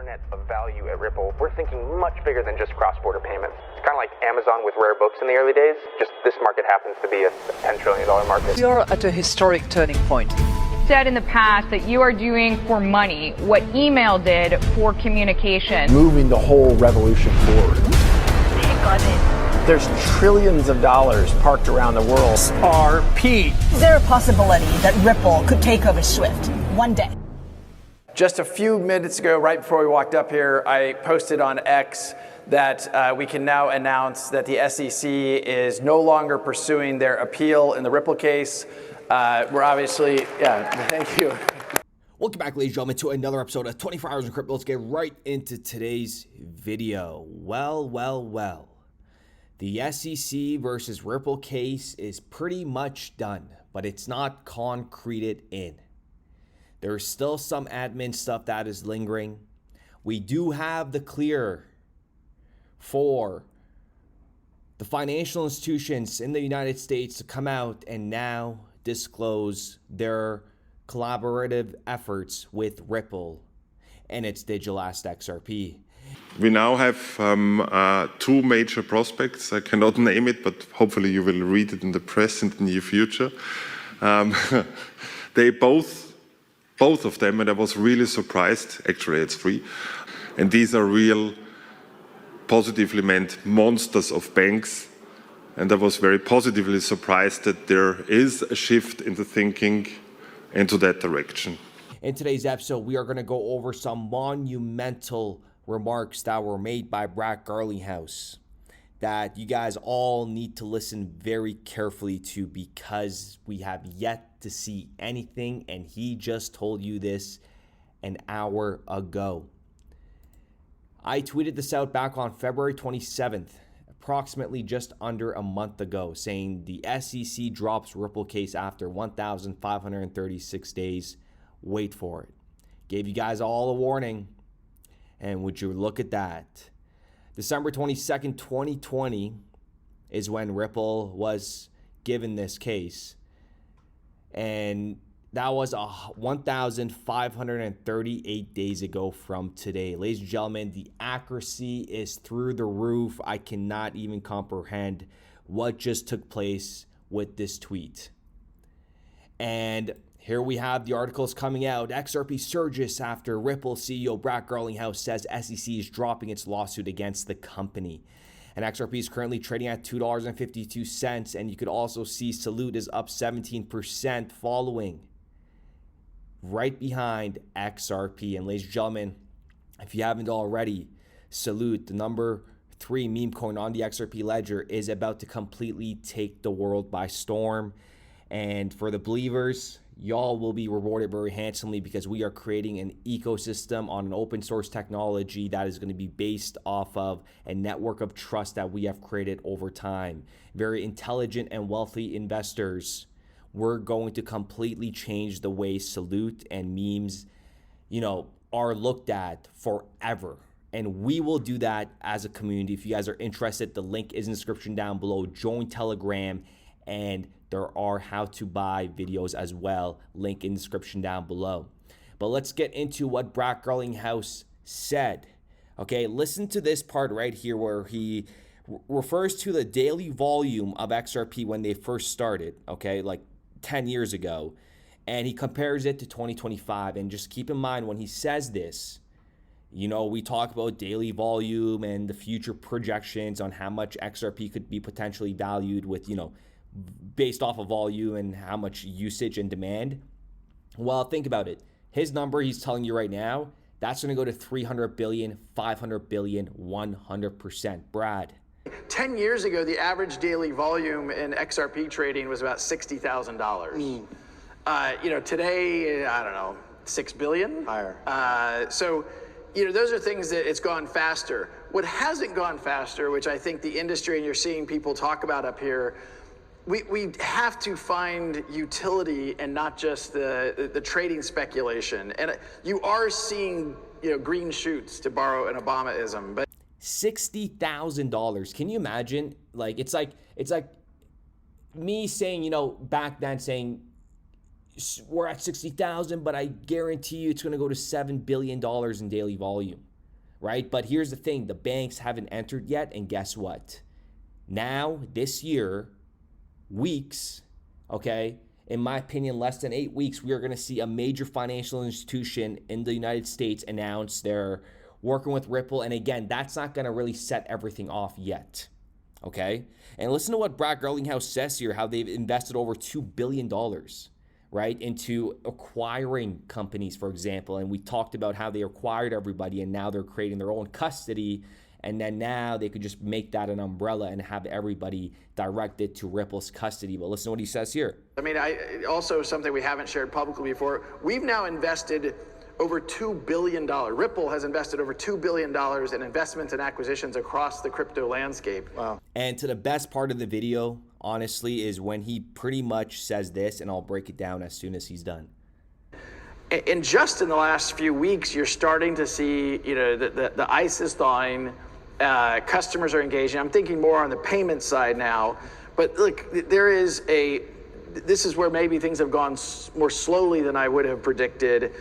internet of value at Ripple, we're thinking much bigger than just cross-border payments. It's kind of like Amazon with rare books in the early days, just this market happens to be a $10 trillion market. We are at a historic turning point. Said in the past that you are doing for money what email did for communication. Moving the whole revolution forward. Take on it. There's trillions of dollars parked around the world. XRP. Is there a possibility that Ripple could take over SWIFT one day? Just a few minutes ago, right before we walked up here, I posted on X that we can now announce that the SEC is no longer pursuing their appeal in the Ripple case. We're obviously, thank you. Welcome back, ladies and gentlemen, to another episode of 24 Hours in Crypto. Let's get right into today's video. Well. The SEC versus Ripple case is pretty much done, but it's not concreted in. There's still some admin stuff that is lingering. We do have the clear for the financial institutions in the United States to come out and now disclose their collaborative efforts with Ripple and its digital asset XRP. We now have two major prospects. I cannot name it, but hopefully you will read it in the press in the near future. They both of them, and I was really surprised, actually it's free, and these are real positively meant monsters of banks, and I was very positively surprised that there is a shift in the thinking into that direction. In today's episode, we are going to go over some monumental remarks that were made by Brad Garlinghouse that you guys all need to listen very carefully to, because we have yet to see anything, and he just told you this an hour ago. I tweeted this out back on February 27th, approximately just under a month ago, saying the SEC drops Ripple case after 1,536 days. Wait for it. Gave you guys all a warning, and would you look at that? December 22nd, 2020 is when Ripple was given this case. And that was 1,538 days ago from today. Ladies and gentlemen, the accuracy is through the roof. I cannot even comprehend what just took place with this tweet. And here we have the articles coming out. XRP surges after Ripple CEO Brad Garlinghouse says SEC is dropping its lawsuit against the company. And XRP is currently trading at $2.52. And you could also see Salute is up 17% following. Right behind XRP. And ladies and gentlemen, if you haven't already, Salute, the number 3 meme coin on the XRP ledger, is about to completely take the world by storm. And for the believers, y'all will be rewarded very handsomely, because we are creating an ecosystem on an open source technology that is going to be based off of a network of trust that we have created over time. Very intelligent and wealthy investors. We're going to completely change the way Salute and memes, are looked at forever. And we will do that as a community. If you guys are interested, the link is in the description down below. Join Telegram, and there are how to buy videos as well. Link in the description down below. But let's get into what Brad Garlinghouse said. Okay, listen to this part right here where he refers to the daily volume of XRP when they first started, okay, like 10 years ago. And he compares it to 2025. And just keep in mind when he says this, we talk about daily volume and the future projections on how much XRP could be potentially valued with, based off of volume and how much usage and demand. Well, think about it. His number he's telling you right now, that's going to go to 300 billion, 500 billion, 100%. Brad. 10 years ago, the average daily volume in XRP trading was about $60,000. Today, I don't know, 6 billion? Higher. Those are things that it's gone faster. What hasn't gone faster, which I think the industry and you're seeing people talk about up here, we have to find utility and not just the trading speculation. And you are seeing, green shoots, to borrow an Obamaism, but $60,000. Can you imagine? It's like me saying, back then saying we're at 60,000, but I guarantee you it's going to go to $7 billion in daily volume. right? But here's the thing, the banks haven't entered yet, and guess what? Now, this year, weeks, okay, in my opinion, less than 8 weeks, we are going to see a major financial institution in the United States announce they're working with Ripple. And again, that's not going to really set everything off yet, okay? And listen to what Brad Garlinghouse says here, how they've invested over $2 billion, right, into acquiring companies, for example. And we talked about how they acquired everybody, and now they're creating their own custody. And then now they could just make that an umbrella and have everybody directed to Ripple's custody. But listen to what he says here. I mean, also something we haven't shared publicly before, we've now invested over $2 billion. Ripple has invested over $2 billion in investments and acquisitions across the crypto landscape. Wow. And to the best part of the video, honestly, is when he pretty much says this, and I'll break it down as soon as he's done. And just in the last few weeks, you're starting to see, the ice is thawing. Customers are engaging. I'm thinking more on the payment side now, but look, this is where maybe things have gone more slowly than I would have predicted.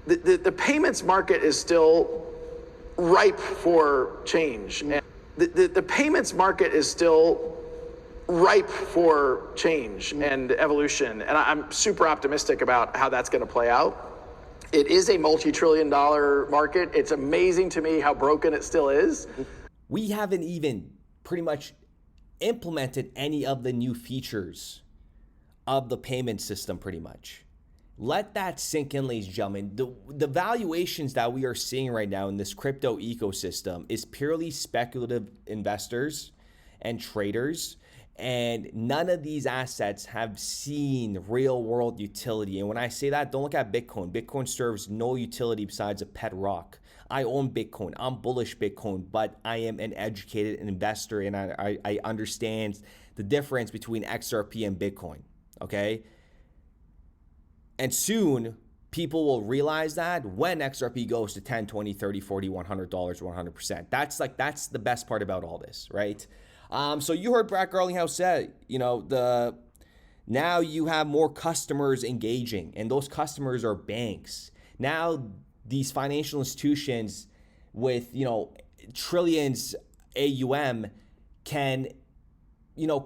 The payments market is still ripe for change. And the payments market is still ripe for change and evolution. And I'm super optimistic about how that's going to play out. It is a multi-trillion-dollar market. It's amazing to me how broken it still is. We haven't even pretty much implemented any of the new features of the payment system pretty much. Let that sink in, ladies and gentlemen. The valuations that we are seeing right now in this crypto ecosystem is purely speculative investors and traders. And none of these assets have seen real world utility. And when I say that, don't look at Bitcoin. Bitcoin serves no utility besides a pet rock. I own Bitcoin. I'm bullish Bitcoin, but I am an educated investor, and I understand the difference between XRP and Bitcoin, okay? And soon, people will realize that when XRP goes to 10, 20, 30, 40, $100, 100%. That's the best part about all this, right? So you heard Brad Garlinghouse say, now you have more customers engaging, and those customers are banks. Now these financial institutions with, trillions AUM can,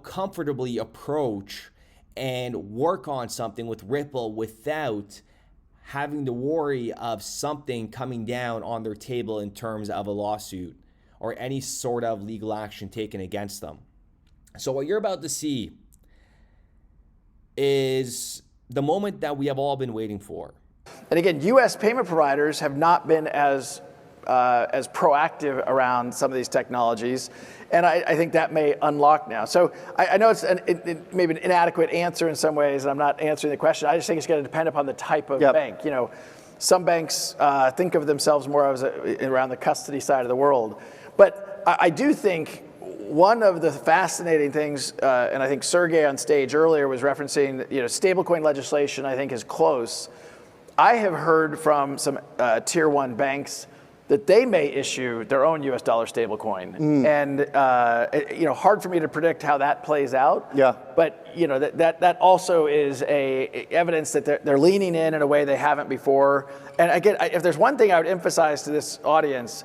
comfortably approach and work on something with Ripple without having to worry of something coming down on their table in terms of a lawsuit or any sort of legal action taken against them. So what you're about to see is the moment that we have all been waiting for. And again, U.S. payment providers have not been as proactive around some of these technologies, and I think that may unlock now. So I know it's maybe an inadequate answer in some ways, and I'm not answering the question. I just think it's going to depend upon the type of bank. Some banks think of themselves more as around the custody side of the world. But I do think one of the fascinating things, and I think Sergey on stage earlier was referencing, stablecoin legislation, I think, is close. I have heard from some tier one banks that they may issue their own US dollar stablecoin. And, hard for me to predict how that plays out. Yeah. But, that also is evidence that they're leaning in a way they haven't before. And again, if there's one thing I would emphasize to this audience,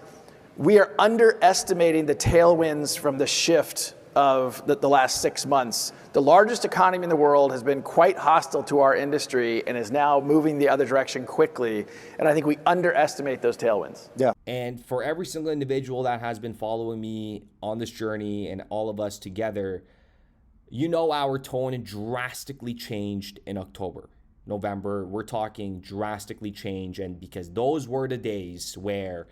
we are underestimating the tailwinds from the shift of the last 6 months. The largest economy in the world has been quite hostile to our industry and is now moving the other direction quickly. And I think we underestimate those tailwinds. Yeah. And for every single individual that has been following me on this journey and all of us together, our tone drastically changed in October. November, we're talking drastically change. And because those were the days where,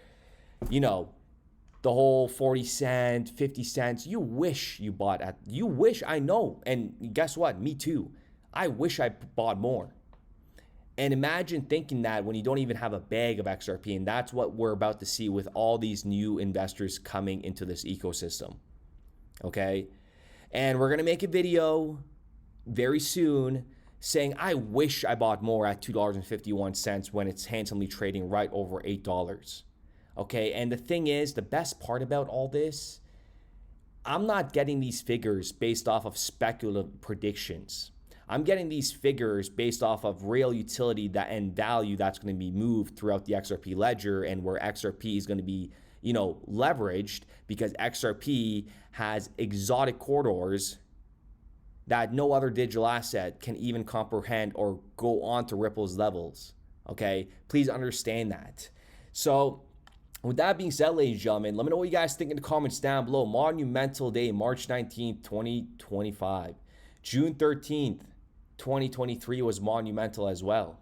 the whole 40 cents, 50 cents, you wish you bought I know. And guess what? Me too. I wish I bought more. And imagine thinking that when you don't even have a bag of XRP, and that's what we're about to see with all these new investors coming into this ecosystem. Okay? And we're going to make a video very soon saying, I wish I bought more at $2.51 when it's handsomely trading right over $8. Okay, and the thing is, the best part about all this, I'm not getting these figures based off of speculative predictions. I'm getting these figures based off of real utility that and value that's going to be moved throughout the XRP ledger, and where XRP is going to be, leveraged, because XRP has exotic corridors that no other digital asset can even comprehend or go on to Ripple's levels. Okay, please understand that. So with that being said, ladies and gentlemen, let me know what you guys think in the comments down below. Monumental day, March 19th, 2025. June 13th, 2023 was monumental as well.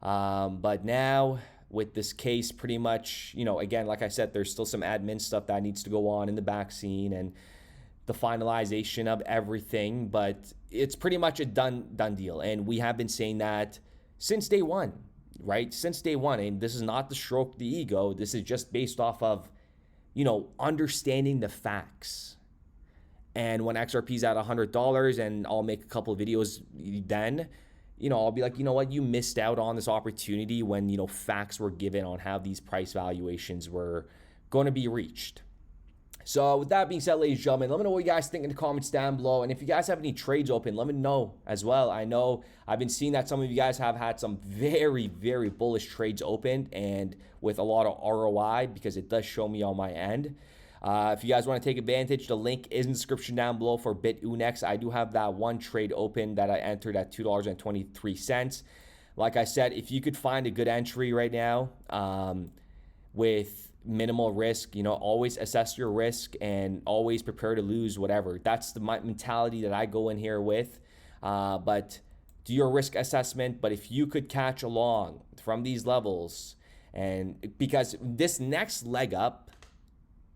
But now with this case, pretty much, again, like I said, there's still some admin stuff that needs to go on in the back scene and the finalization of everything, but it's pretty much a done deal. And we have been saying that since day one, right? Since day one. And this is not to stroke the ego. This is just based off of, understanding the facts. And when XRP's at $100, and I'll make a couple of videos then, I'll be like, you know what, you missed out on this opportunity when, facts were given on how these price valuations were going to be reached. So with that being said, ladies and gentlemen, let me know what you guys think in the comments down below. And if you guys have any trades open, let me know as well. I know I've been seeing that some of you guys have had some very, very bullish trades opened, and with a lot of ROI, because it does show me on my end. If you guys want to take advantage, the link is in the description down below for Bitunix. I do have that one trade open that I entered at $2.23. Like I said, if you could find a good entry right now with minimal risk, always assess your risk and always prepare to lose whatever. That's the mentality that I go in here with. But do your risk assessment. But if you could catch along from these levels, and because this next leg up,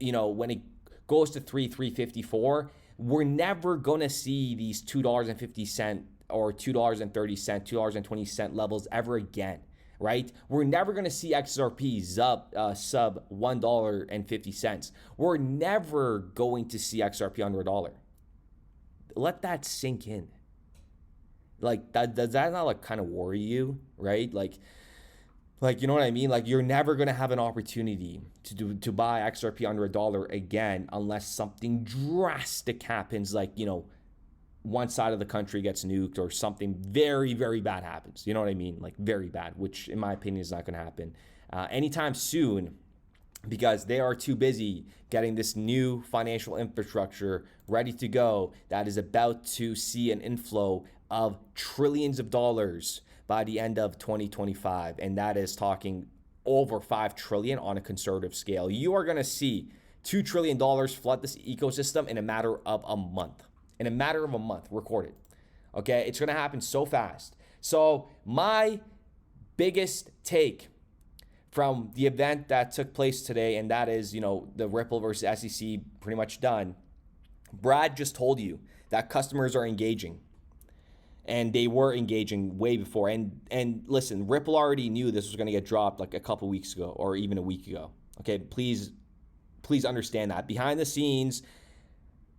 when it goes to 354, we're never going to see these $2.50 or $2.30, $2.20 levels ever again. Right? We're never going to see XRP sub $1.50. We're never going to see XRP under $1. Let that sink in. Like, does that not kind of worry you, right? Like, you know what I mean? Like, you're never going to have an opportunity to buy XRP under $1 again unless something drastic happens, like, one side of the country gets nuked or something very, very bad happens. You know what I mean? Like, very bad, which in my opinion is not going to happen anytime soon, because they are too busy getting this new financial infrastructure ready to go that is about to see an inflow of trillions of dollars by the end of 2025. And that is talking over 5 trillion on a conservative scale. You are going to see $2 trillion flood this ecosystem in a matter of a month. In a matter of a month, recorded. Okay, it's gonna happen so fast. So my biggest take from the event that took place today, and that is, the Ripple versus SEC pretty much done. Brad just told you that customers are engaging, and they were engaging way before. And listen, Ripple already knew this was gonna get dropped like a couple weeks ago or even a week ago. Okay, please understand that. Behind the scenes,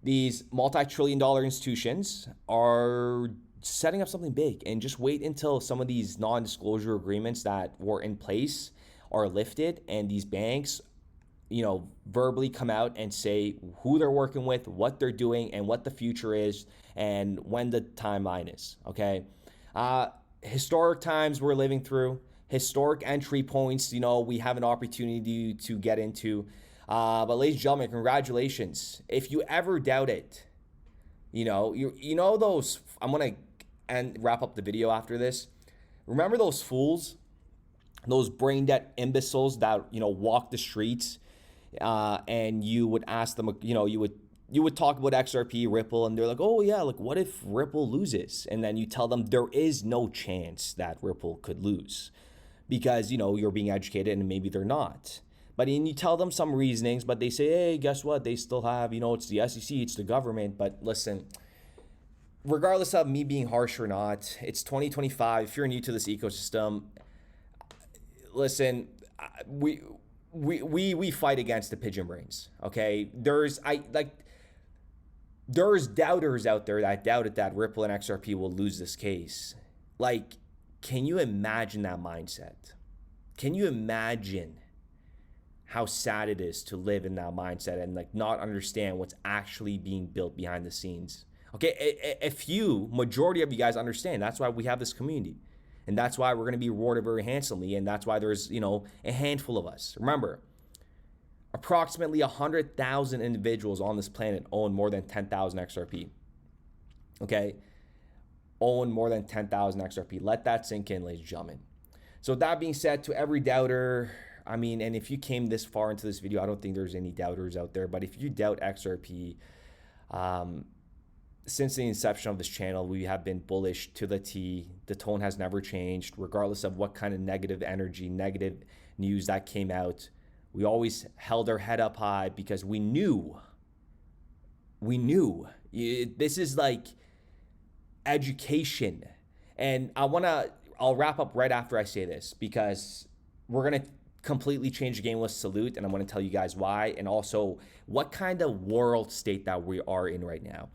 these multi-trillion-dollar institutions are setting up something big, and just wait until some of these non-disclosure agreements that were in place are lifted, and these banks, verbally come out and say who they're working with, what they're doing, and what the future is, and when the timeline is. Okay, historic times we're living through, historic entry points. We have an opportunity to get into. But ladies and gentlemen, congratulations. If you ever doubt it, those, I'm going to wrap up the video after this. Remember those fools, those brain dead imbeciles that, walk the streets, and you would ask them, you would talk about XRP, Ripple, and they're like, oh yeah, like what if Ripple loses? And then you tell them there is no chance that Ripple could lose because, you're being educated and maybe they're not. But then you tell them some reasonings, but they say, hey, guess what? They still have, it's the SEC, it's the government. But listen, regardless of me being harsh or not, it's 2025. If you're new to this ecosystem, listen, we fight against the pigeon brains, okay? There's doubters out there that doubted that Ripple and XRP will lose this case. Like, can you imagine that mindset? Can you imagine how sad it is to live in that mindset and like not understand what's actually being built behind the scenes Okay, a few, majority of you guys understand. That's why we have this community. And that's why we're going to be rewarded very handsomely. And that's why there's, a handful of us. Remember, approximately 100,000 individuals on this planet own more than 10,000 XRP. Okay? Own more than 10,000 XRP. Let that sink in, ladies and gentlemen. So that being said, to every doubter, and if you came this far into this video, I don't think there's any doubters out there, but if you doubt XRP, since the inception of this channel, we have been bullish to the T. The tone has never changed, regardless of what kind of negative energy, negative news that came out. We always held our head up high because we knew this is like education. And I'll wrap up right after I say this, because we're going to completely change the game with Salute, and I'm going to tell you guys why, and also what kind of world state that we are in right now.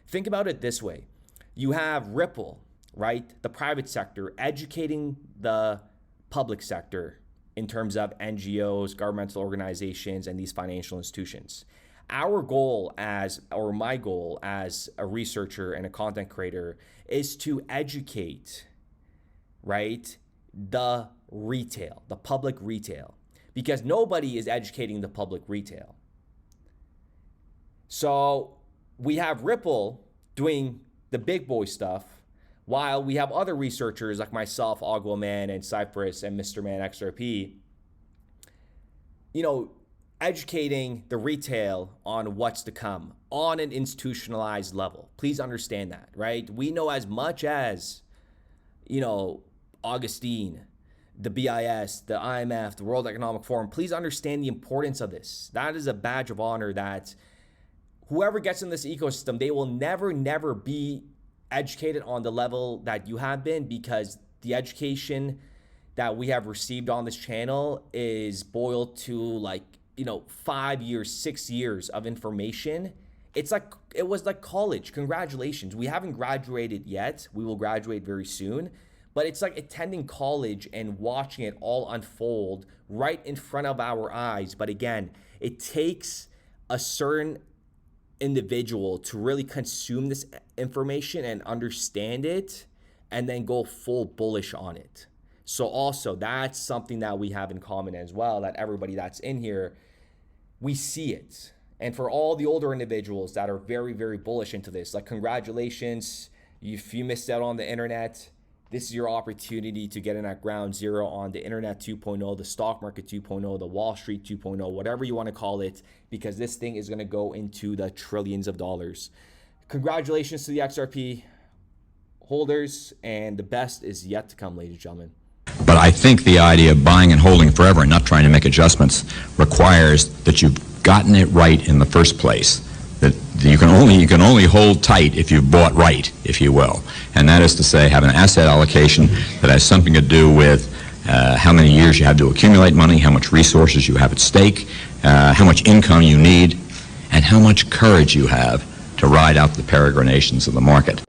Think about it this way. You have Ripple, right? The private sector educating the public sector in terms of NGOs, governmental organizations, and these financial institutions. My goal as a researcher and a content creator is to educate, right, the retail, the public retail, because nobody is educating the public retail. So we have Ripple doing the big boy stuff, while we have other researchers like myself, Agua-Man, and Cypress, and Mr. Man XRP, educating the retail on what's to come on an institutionalized level. Please understand that, right? We know as much as, Augustine, the BIS, the IMF, the World Economic Forum. Please understand the importance of this. That is a badge of honor that whoever gets in this ecosystem, they will never be educated on the level that you have been, because the education that we have received on this channel is boiled to 5 years, 6 years of information. It was like college. Congratulations. We haven't graduated yet. We will graduate very soon. But it's like attending college and watching it all unfold right in front of our eyes. But again, it takes a certain individual to really consume this information and understand it, and then go full bullish on it. So also, that's something that we have in common as well, that everybody that's in here, we see it. And for all the older individuals that are very, very bullish into this, congratulations. If you missed out on the internet, this is your opportunity to get in at ground zero on the internet 2.0, the stock market 2.0, the Wall Street 2.0, whatever you want to call it, because this thing is going to go into the trillions of dollars. Congratulations to the XRP holders, and the best is yet to come, ladies and gentlemen. But I think the idea of buying and holding forever and not trying to make adjustments requires that you've gotten it right in the first place. That you can only hold tight if you've bought right, if you will. And that is to say, have an asset allocation that has something to do with how many years you have to accumulate money, how much resources you have at stake, how much income you need, and how much courage you have to ride out the peregrinations of the market.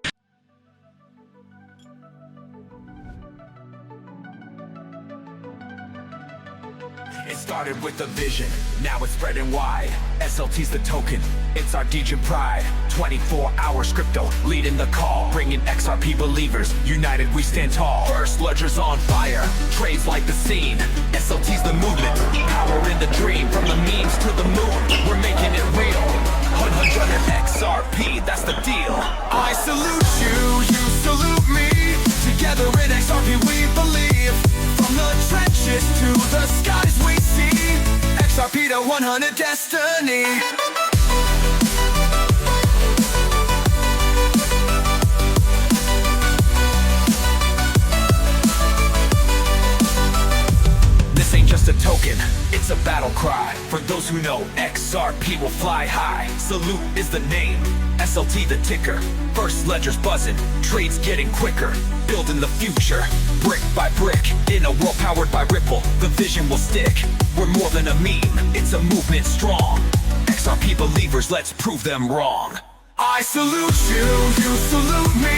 It started with a vision, now it's spreading wide. SLT's the token, it's our Degen pride. 24 hours crypto, leading the call, bringing XRP believers, united we stand tall. First ledger's on fire, trades like the scene. SLT's the movement, power in the dream. From the memes to the moon, we're making it real. 100 XRP, that's the deal. I salute you, you salute me. Together in XRP we believe. From the trenches to the skies we see. XRP to 100 destiny. This ain't just a token, it's a battle cry. For those who know, XRP will fly high. Salute is the name, SLT the ticker. First ledger's buzzing, trades getting quicker. Building the future, brick by brick. In a world powered by Ripple, the vision will stick. We're more than a meme, it's a movement strong. XRP believers, let's prove them wrong. I salute you, you salute me.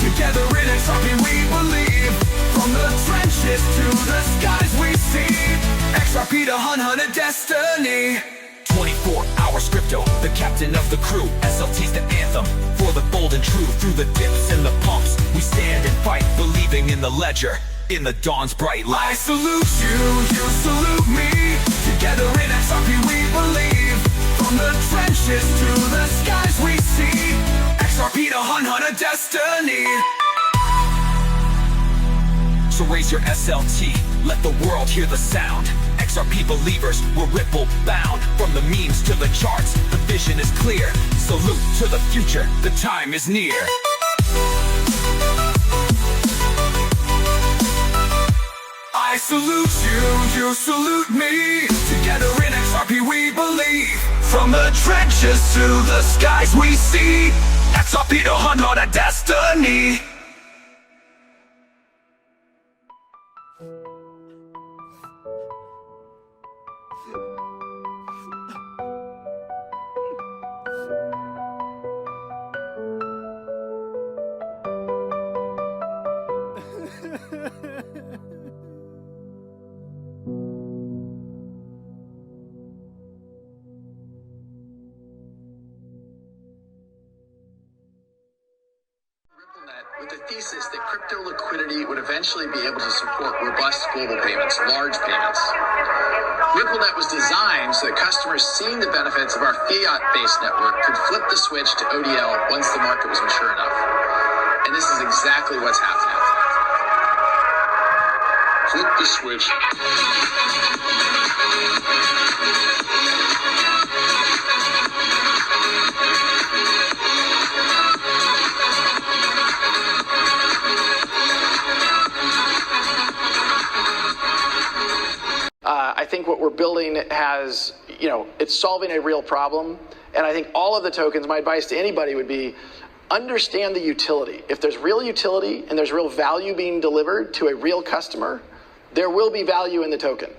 Together in XRP we believe. From the trenches to the skies we see. XRP to 100 destiny. 24 hours hours crypto, the captain of the crew. SLT's the anthem for the bold and true. Through the dips and the pumps, we stand and fight, believing in the ledger, in the dawn's bright light. I salute you, you salute me. Together in XRP we believe. From the trenches to the skies we see. XRP to hunt a destiny. So raise your SLT, let the world hear the sound. XRP believers, we're Ripple bound. From the memes to the charts, the vision is clear. Salute to the future, the time is near. I salute you, you salute me. Together in XRP we believe. From the trenches to the skies we see. XRP to hunt a destiny. With the thesis that crypto liquidity would eventually be able to support robust global payments, large payments. RippleNet was designed so that customers seeing the benefits of our fiat-based network could flip the switch to ODL once the market was mature enough. And this is exactly what's happening. Flip the switch. I think what we're building has, it's solving a real problem. And I think all of the tokens, my advice to anybody would be, understand the utility. If there's real utility and there's real value being delivered to a real customer, there will be value in the token.